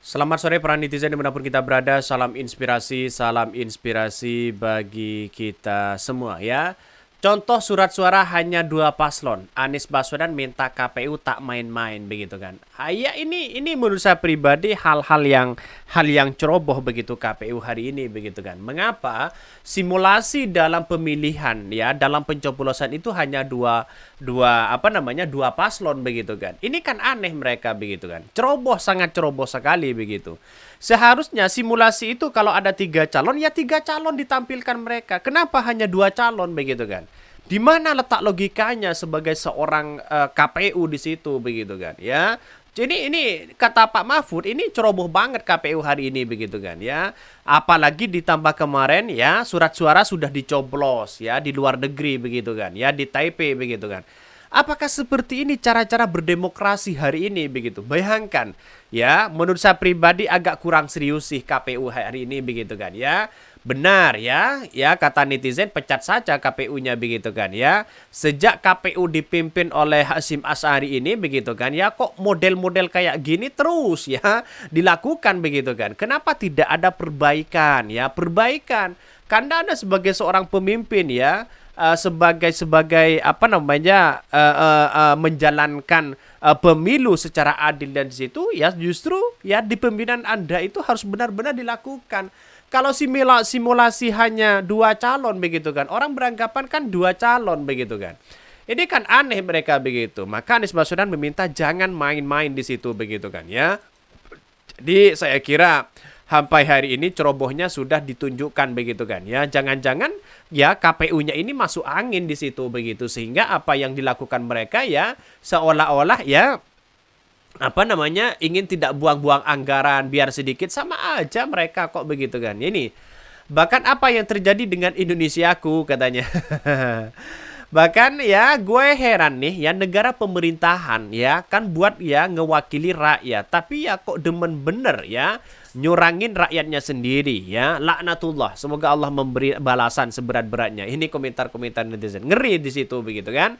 Selamat sore para netizen dimanapun kita berada. Salam inspirasi bagi kita semua ya. Contoh surat suara hanya dua paslon. Anies Baswedan minta KPU tak main-main begitu kan. Ya ini menurut saya pribadi hal yang ceroboh begitu KPU hari ini begitu kan. Mengapa simulasi dalam pemilihan ya dalam pencoblosan itu hanya dua paslon begitu kan. Ini kan aneh mereka begitu kan. Ceroboh, sangat ceroboh sekali begitu. Seharusnya simulasi itu kalau ada tiga calon ya tiga calon ditampilkan mereka. Kenapa hanya dua calon begitu kan? Di mana letak logikanya sebagai seorang KPU di situ begitu kan ya? Jadi ini kata Pak Mahfud ini ceroboh banget KPU hari ini begitu kan ya. Apalagi ditambah kemarin ya surat suara sudah dicoblos ya di luar negeri begitu kan ya di Taipei begitu kan. Apakah seperti ini cara-cara berdemokrasi hari ini begitu? Bayangkan ya, menurut saya pribadi agak kurang serius sih KPU hari ini begitu kan ya. Benar ya, ya kata netizen pecat saja KPU-nya begitu kan ya. Sejak KPU dipimpin oleh Hasyim Asy'ari ini begitu kan ya, kok model-model kayak gini terus ya dilakukan begitu kan. Kenapa tidak ada perbaikan ya? Perbaikan. Karena Anda sebagai seorang pemimpin ya, sebagai apa namanya menjalankan pemilu secara adil dan di situ ya justru ya di pemimpinan Anda itu harus benar-benar dilakukan. Kalau simulasi hanya dua calon begitu kan, orang beranggapan kan dua calon begitu kan. Ini kan aneh mereka begitu. Maka Anies Baswedan meminta jangan main-main di situ begitu kan ya. Jadi saya kira sampai hari ini cerobohnya sudah ditunjukkan begitu kan ya. Jangan-jangan ya KPU-nya ini masuk angin di situ begitu sehingga apa yang dilakukan mereka ya seolah-olah ya apa namanya ingin tidak buang-buang anggaran biar sedikit sama aja mereka kok begitu kan. Ini bahkan apa yang terjadi dengan Indonesiaku katanya. Bahkan ya gue heran nih ya negara pemerintahan ya kan buat ya ngewakili rakyat tapi ya kok demen bener ya nyurangin rakyatnya sendiri ya laknatullah semoga Allah memberi balasan seberat-beratnya. Ini komentar-komentar netizen ngeri di situ begitu kan.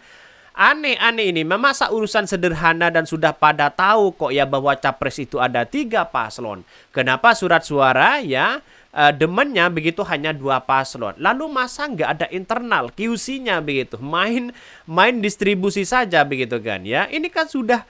Aneh-aneh ini, masa urusan sederhana dan sudah pada tahu kok ya bahwa capres itu ada tiga paslon. Kenapa surat suara ya demennya begitu hanya dua paslon. Lalu masa nggak ada internal QC-nya begitu, main distribusi saja begitu kan ya. Ini kan sudah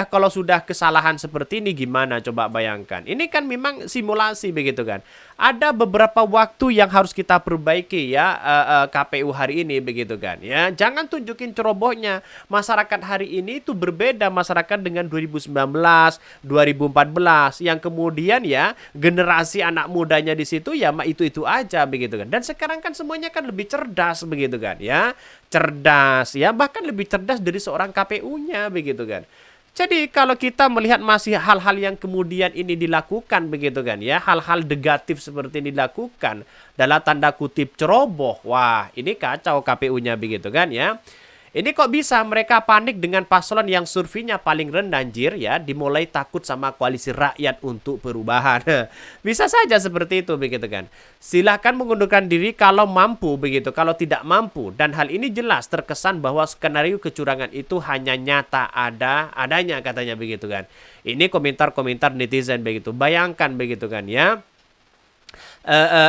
kalau sudah kesalahan seperti ini gimana coba bayangkan. Ini kan memang simulasi begitu kan. Ada beberapa waktu yang harus kita perbaiki ya KPU hari ini begitu kan ya. Jangan tunjukin cerobohnya. Masyarakat hari ini itu berbeda masyarakat dengan 2019, 2014 yang kemudian ya generasi anak mudanya di situ ya itu aja begitu kan. Dan sekarang kan semuanya kan lebih cerdas begitu kan ya. Cerdas ya bahkan lebih cerdas dari seorang KPU-nya begitu kan. Jadi kalau kita melihat masih hal-hal yang kemudian ini dilakukan begitu kan ya, hal-hal negatif seperti ini dilakukan dalam tanda kutip ceroboh. Wah, ini kacau KPU-nya begitu kan ya. Ini kok bisa mereka panik dengan paslon yang surveinya paling rendah anjir ya, dimulai takut sama koalisi rakyat untuk perubahan. Bisa saja seperti itu begitu kan. Silakan mengundurkan diri kalau mampu begitu, kalau tidak mampu dan hal ini jelas terkesan bahwa skenario kecurangan itu hanya nyata adanya katanya begitu kan. Ini komentar-komentar netizen begitu. Bayangkan begitu kan ya.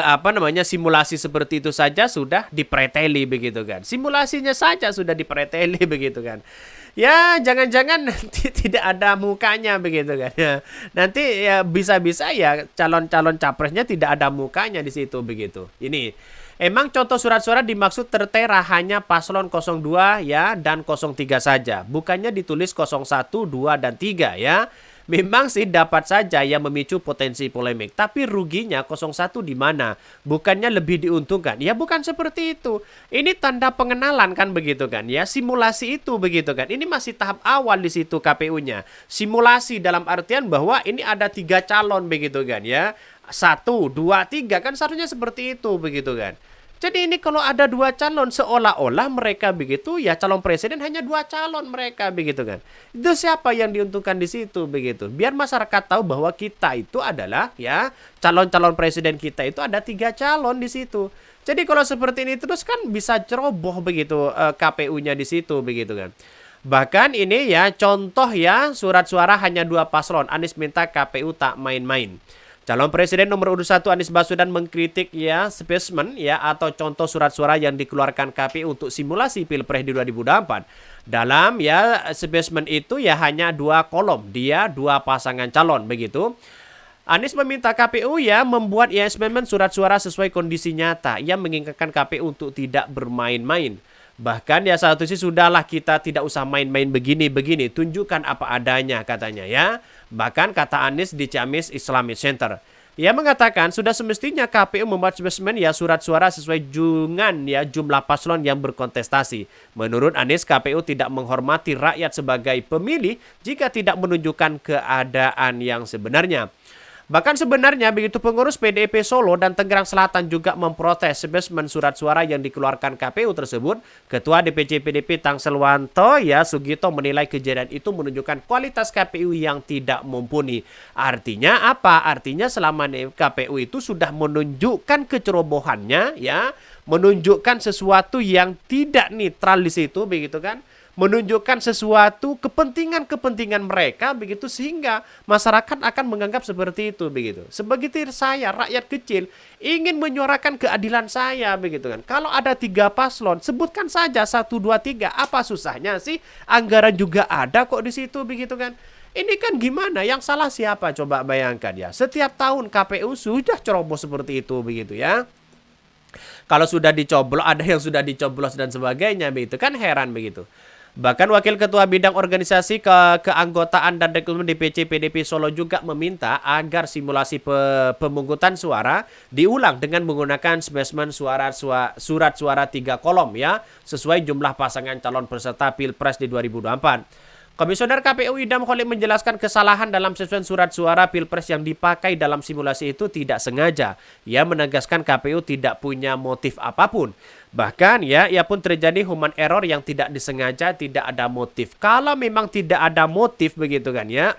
Apa namanya simulasi seperti itu saja sudah dipreteli begitu kan. Simulasinya saja sudah dipreteli begitu kan. Ya jangan-jangan nanti tidak ada mukanya begitu kan ya. Nanti ya bisa-bisa ya calon-calon capresnya tidak ada mukanya di situ begitu. Ini emang contoh surat suara dimaksud tertera hanya paslon 02 ya dan 03 saja. Bukannya ditulis 01, 2 dan 3 ya. Memang sih dapat saja yang memicu potensi polemik. Tapi ruginya 01 di mana? Bukannya lebih diuntungkan? Ya bukan seperti itu. Ini tanda pengenalan kan begitu kan ya. Simulasi itu begitu kan. Ini masih tahap awal di situ KPU-nya. Simulasi dalam artian bahwa ini ada tiga calon begitu kan ya. 1, 2, 3 kan seharusnya seperti itu begitu kan. Jadi ini kalau ada dua calon seolah-olah mereka begitu ya calon presiden hanya dua calon mereka begitu kan. Itu siapa yang diuntungkan di situ begitu. Biar masyarakat tahu bahwa kita itu adalah ya calon-calon presiden kita itu ada tiga calon di situ. Jadi kalau seperti ini terus kan bisa ceroboh begitu KPU-nya di situ begitu kan. Bahkan ini ya contoh ya surat suara hanya 2 paslon. Anies minta KPU tak main-main. Calon Presiden nomor urut 1 Anies Baswedan mengkritik ya spesimen ya atau contoh surat suara yang dikeluarkan KPU untuk simulasi Pilpres di 2024. Dalam ya spesimen itu ya hanya 2 kolom, dia 2 pasangan calon begitu. Anies meminta KPU ya membuat ya spesimen surat suara sesuai kondisi nyata. Ia mengingatkan KPU untuk tidak bermain-main. Bahkan ya satu sih sudahlah kita tidak usah main-main begini-begini, tunjukkan apa adanya katanya ya. Bahkan kata Anies di Ciamis Islamic Center. Ia mengatakan sudah semestinya KPU membuat spesimen ya surat suara sesuai jungan ya jumlah paslon yang berkontestasi. Menurut Anies, KPU tidak menghormati rakyat sebagai pemilih jika tidak menunjukkan keadaan yang sebenarnya. Bahkan sebenarnya begitu pengurus PDIP Solo dan Tangerang Selatan juga memprotes spesimen surat suara yang dikeluarkan KPU tersebut. Ketua DPC PDIP Tangselwanto ya Sugito menilai kejadian itu menunjukkan kualitas KPU yang tidak mumpuni. Artinya apa? Artinya selama ini KPU itu sudah menunjukkan kecerobohannya ya, menunjukkan sesuatu yang tidak netral di situ begitu kan? Menunjukkan sesuatu kepentingan-kepentingan mereka begitu sehingga masyarakat akan menganggap seperti itu begitu. Sebegitu saya rakyat kecil ingin menyuarakan keadilan saya begitu kan. Kalau ada 3 paslon, sebutkan saja 1, 2, 3. Apa susahnya sih? Anggaran juga ada kok di situ begitu kan. Ini kan gimana? Yang salah siapa? Coba bayangkan ya. Setiap tahun KPU sudah ceroboh seperti itu begitu ya. Kalau sudah dicoblos, ada yang sudah dicoblos dan sebagainya begitu kan, heran begitu. Bahkan Wakil Ketua Bidang Organisasi Keanggotaan dan Rekrutmen DPC PDIP Solo juga meminta agar simulasi pemungutan suara diulang dengan menggunakan spesimen surat suara 3 kolom ya, sesuai jumlah pasangan calon peserta Pilpres di 2024. Komisioner KPU Idam Holik menjelaskan kesalahan dalam spesimen surat suara Pilpres yang dipakai dalam simulasi itu tidak sengaja. Ia menegaskan KPU tidak punya motif apapun. Bahkan ya, ia pun terjadi human error yang tidak disengaja, tidak ada motif. Kalau memang tidak ada motif begitu kan ya,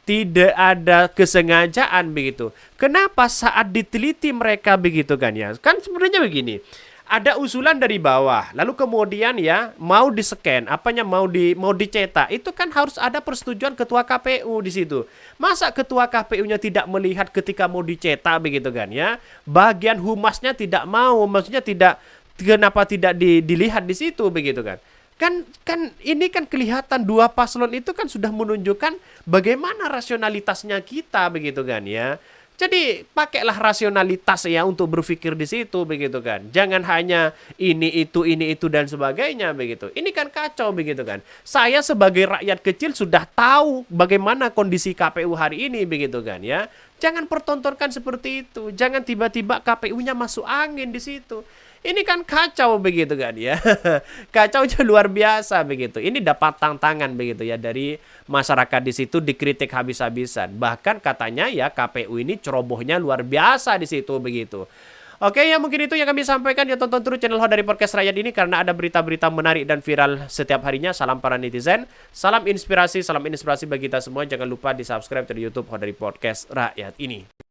tidak ada kesengajaan begitu. Kenapa saat diteliti mereka begitu kan ya? Kan sebenarnya begini. Ada usulan dari bawah, lalu kemudian ya mau di-scan, mau dicetak, itu kan harus ada persetujuan ketua KPU di situ. Masa ketua KPU-nya tidak melihat ketika mau dicetak begitu kan ya? Bagian humasnya tidak mau, maksudnya tidak, kenapa tidak dilihat di situ begitu kan? Kan ini kan kelihatan 2 paslon itu kan sudah menunjukkan bagaimana rasionalitasnya kita begitu kan ya. Jadi pakailah rasionalitas ya untuk berpikir di situ begitu kan. Jangan hanya ini itu dan sebagainya begitu. Ini kan kacau begitu kan. Saya sebagai rakyat kecil sudah tahu bagaimana kondisi KPU hari ini begitu kan ya. Jangan pertontonkan seperti itu. Jangan tiba-tiba KPU-nya masuk angin di situ. Ini kan kacau begitu kan ya. Kacaunya luar biasa begitu. Ini dapat tantangan begitu ya dari masyarakat di situ, dikritik habis-habisan. Bahkan katanya ya KPU ini cerobohnya luar biasa di situ begitu. Oke ya, mungkin itu yang kami sampaikan ya. Tonton terus channel Ho dari Podcast Rakyat ini karena ada berita-berita menarik dan viral setiap harinya. Salam para netizen, salam inspirasi bagi kita semua. Jangan lupa di subscribe di YouTube Ho dari Podcast Rakyat ini.